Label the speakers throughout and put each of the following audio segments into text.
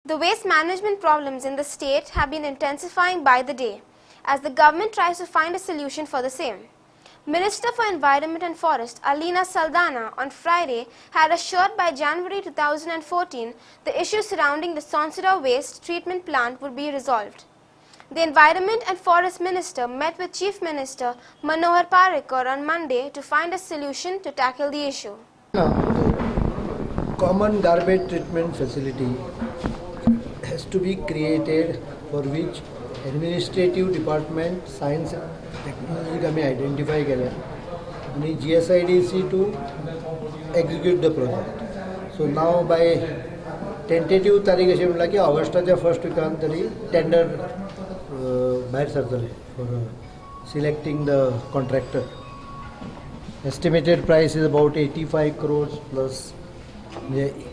Speaker 1: The waste management problems in the state have been intensifying by the day as the government tries to find a solution for the same. Minister for Environment and Forest Alina Saldana on Friday had assured by January 2014 the issue surrounding the Sonsidor waste treatment plant would be resolved. The Environment and Forest Minister met with Chief Minister Manohar Parrikar on Monday to find a solution to tackle the issue.
Speaker 2: Common garbage treatment facility has to be created for which administrative department, science and technology can be identified and GSIDC to execute the project. So now by tentative tarikh अशें म्हणला की ऑगस्टाच्या first विकान तरी tender भायर सरतले for selecting the contractor. Estimated price is about 85 crores plus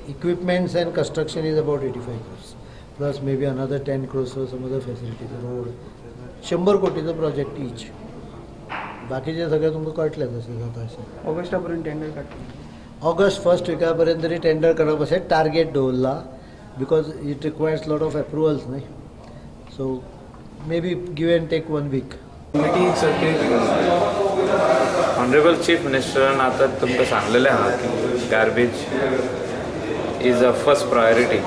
Speaker 2: equipments and construction is about 85 crores. Plus maybe another 10 crores for some other facilities, road. 100 कोटीचो project each. बाकीचे सगळे तुमकां कळटलें तशें जाता अशें.
Speaker 3: ऑगस्टा पर्यंत टेंडर काडटा.
Speaker 2: ऑगस्ट फर्स्ट विका पर्यंत तरी टेंडर करप अशें टार्गेट दवरला because it requires lot of approvals न्ही. So maybe give and take 1 week.
Speaker 4: Honorable Chief Minister आता तुमकां सांगलेलें आहा की garbage is a first priority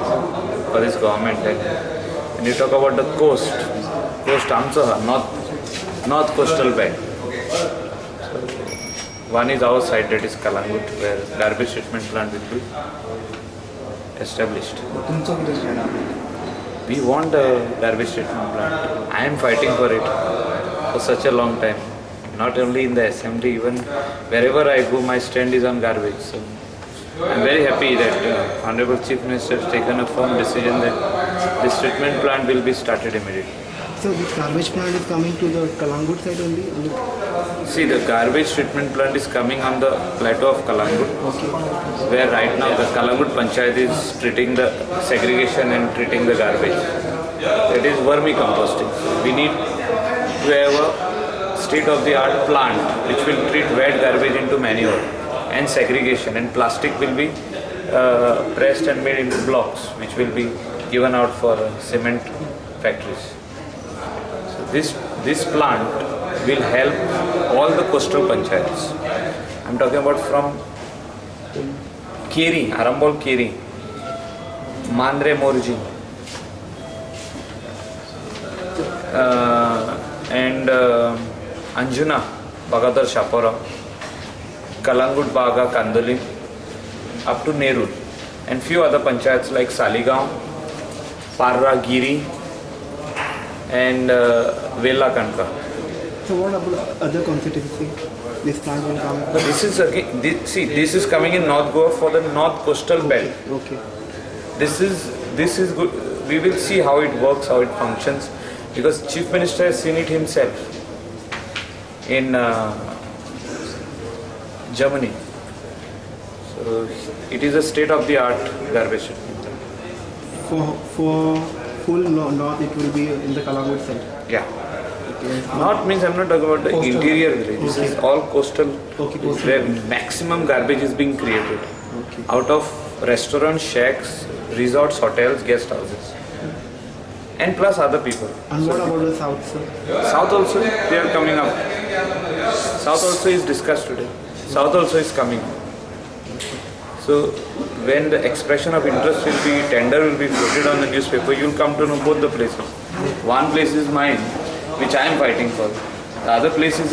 Speaker 4: for this government. And you talk about the coast आमचो आहा north coastal belt. So one is our side, that is Kalangut, where garbage treatment plant will be established.
Speaker 3: तुमचो कितें stand आहा?
Speaker 4: We want a garbage treatment plant. I am fighting for it for such a long time. Not only in the assembly, even wherever I go, my stand is on garbage. So I'm very happy that Honorable Chief Minister has taken a firm decision that this treatment plant will be started immediately.
Speaker 3: So this garbage plant is coming to the Kalangut side only?
Speaker 4: See, the garbage treatment plant is coming on the plateau of Kalangut, where right now the Kalangut Panchayat is treating the segregation and treating the garbage. That is vermicomposting. We need to have a state-of-the-art plant which will treat wet garbage into manure and segregation, and plastic will be pressed and made into blocks which will be given out for cement factories. This plant will help all the coastal panchayats. I'm talking about from Keri, Arambol Keri, Mandre Morji, and Anjuna, Bagadar Shapora, Kalangut Baga, Kandali, up to Nerul, and few other panchayats like Saligaon, Parra, Giri, and Vela Kanka.
Speaker 3: So what about other constituency? This plant will come?
Speaker 4: But this is again, this is coming in North Goa for the North Coastal Belt.
Speaker 3: Okay.
Speaker 4: This is good. We will see how it works, how it functions, because Chief Minister has seen it himself in Germany. So it is a state-of-the-art garbage treatment.
Speaker 3: For full north, it will be in the Kalangut side.
Speaker 4: Yeah. North means I'm not talking about the
Speaker 3: Coastal.
Speaker 4: interior village. This is all coastal,
Speaker 3: Okay, coastal.
Speaker 4: where maximum garbage is being created
Speaker 3: Okay.
Speaker 4: out of restaurants, shacks, resorts, hotels, guest houses, and plus other people.
Speaker 3: And what about the south, sir?
Speaker 4: South also, they are coming up. South also is discussed today. South also is coming. So when the expression of interest will be, tender will be floated on the newspaper, you will come to know both the places. One place is mine, which I am fighting for. The other place is